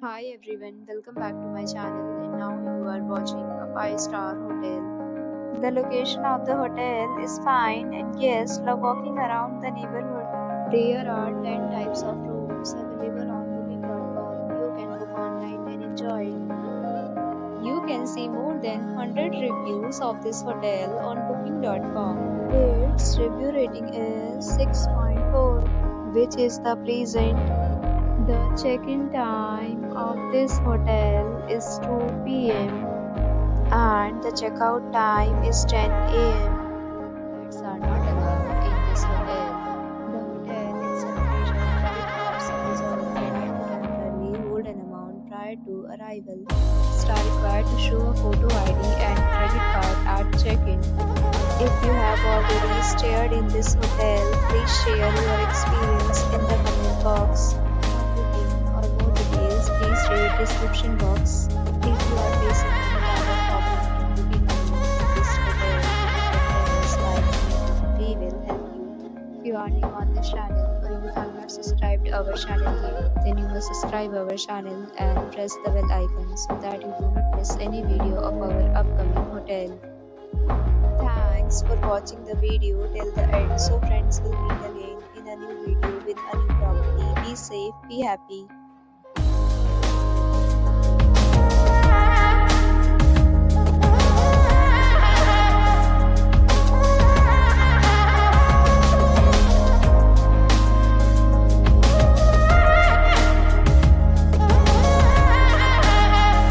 Hi everyone, welcome back to my channel and now you are watching a 5-star hotel. The location of the hotel is fine and guests love walking around the neighborhood. There are 10 types of rooms available on booking.com. You can book online and enjoy it. You can see more than 100 reviews of this hotel on booking.com. Its review rating is 6.4, which is the pleasant. The check-in time of this hotel is 2 p.m. and the checkout time is 10 a.m. Pets are not allowed in this hotel. The hotel accepts major credit cards and reserves the right to temporarily hold an amount prior to arrival. Guests are required to show a photo ID and credit card at check-in. If you have already stayed in this hotel, please share your experience in the comment box. For more details, please read description box. If you are facing any kind of problem in booking a room in this hotel, we will help you. If you are new on this channel or you have not subscribed our channel yet, then you must subscribe our channel and press the bell icon so that you do not miss any video of our upcoming hotel. Thanks for watching the video till the end. So friends, will meet again in a new video with a new property. Be safe, be happy.